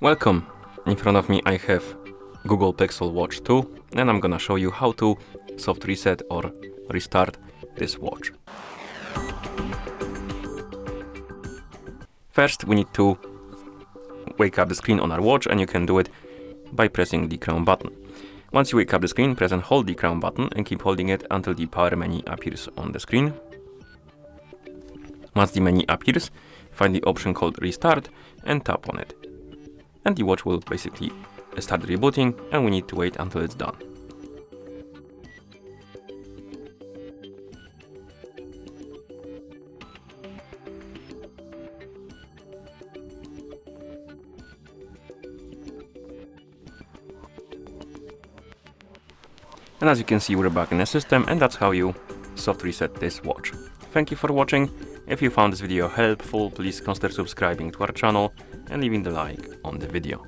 Welcome! In front of me I have Google Pixel Watch 2 and I'm gonna show you how to soft reset or restart this watch. First we need to wake up the screen on our watch, and you can do it by pressing the crown button. Once you wake up the screen, press and hold the crown button and keep holding it until the power menu appears on the screen. Once the menu appears, find the option called Restart and tap on it. And the watch will basically start rebooting, and we need to wait until it's done. And as you can see, we're back in the system, and that's how you soft reset this watch. Thank you for watching. If you found this video helpful, please consider subscribing to our channel and leaving the like on the video.